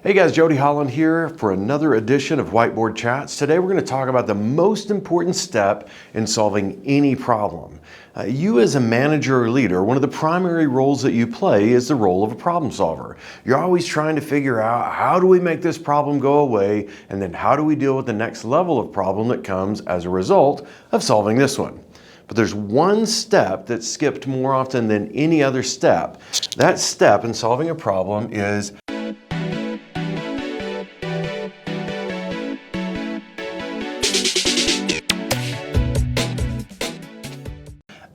Hey guys, Jody Holland here for another edition of Whiteboard Chats. Today we're going to talk about the most important step in solving any problem. You as a manager or leader, one of the primary roles that you play is the role of a problem solver. You're always trying to figure out how do we make this problem go away, and then how do we deal with the next level of problem that comes as a result of solving this one. But there's one step that's skipped more often than any other step. That step in solving a problem is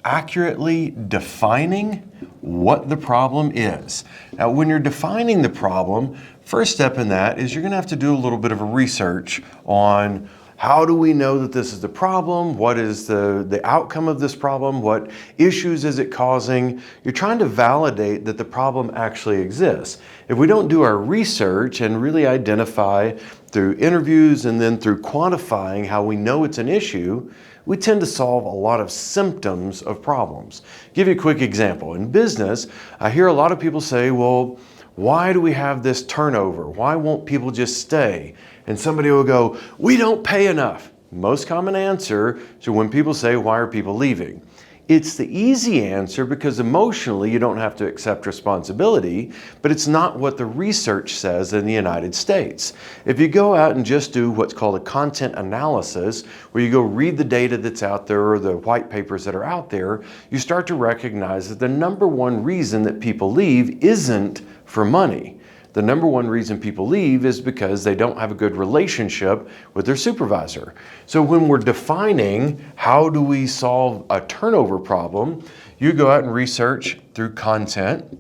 accurately defining what the problem is. Now, when you're defining the problem, first step in that is you're going to have to do a little bit of a research on how do we know that this is the problem? What is the outcome of this problem? What issues is it causing? You're trying to validate that the problem actually exists. If we don't do our research and really identify through interviews and then through quantifying how we know it's an issue, we tend to solve a lot of symptoms of problems. Give you a quick example. In business, I hear a lot of people say, well, why do we have this turnover? Why won't people just stay? And somebody will go, we don't pay enough. Most common answer to when people say, why are people leaving? It's the easy answer because emotionally you don't have to accept responsibility, but it's not what the research says in the United States. If you go out and just do what's called a content analysis, where you go read the data that's out there or the white papers that are out there, you start to recognize that the number one reason that people leave isn't for money. The number one reason people leave is because they don't have a good relationship with their supervisor. So when we're defining how do we solve a turnover problem, you go out and research through content.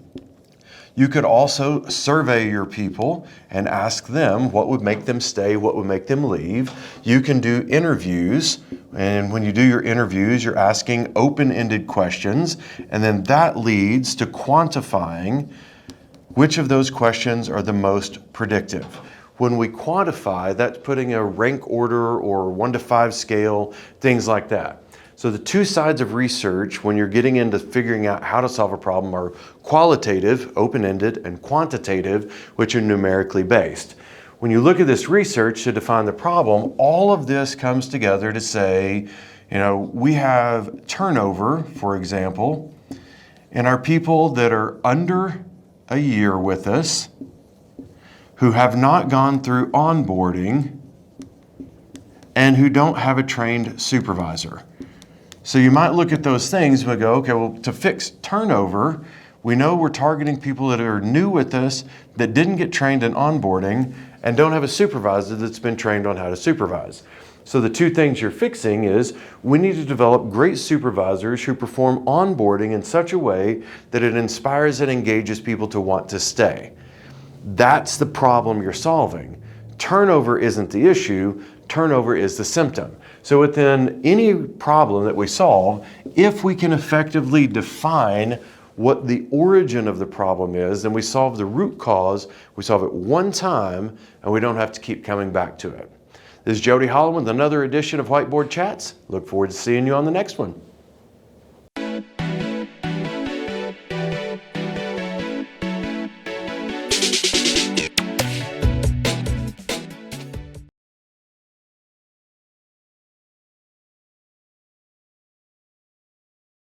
You could also survey your people and ask them what would make them stay, what would make them leave. You can do interviews, and when you do your interviews, you're asking open-ended questions, and then that leads to quantifying which of those questions are the most predictive. When we quantify, that's putting a rank order or 1 to 5 scale, things like that. So the two sides of research when you're getting into figuring out how to solve a problem are qualitative, open-ended, and quantitative, which are numerically based. When you look at this research to define the problem, all of this comes together to say, we have turnover, for example, and our people that are under a year with us, who have not gone through onboarding, and who don't have a trained supervisor. So you might look at those things and go, okay, well, to fix turnover, we know we're targeting people that are new with us, that didn't get trained in onboarding, and don't have a supervisor that's been trained on how to supervise. So the two things you're fixing is we need to develop great supervisors who perform onboarding in such a way that it inspires and engages people to want to stay. That's the problem you're solving. Turnover isn't the issue, turnover is the symptom. So within any problem that we solve, if we can effectively define what the origin of the problem is, then we solve the root cause, we solve it one time, and we don't have to keep coming back to it. This is Jody Holland with another edition of Whiteboard Chats. Look forward to seeing you on the next one.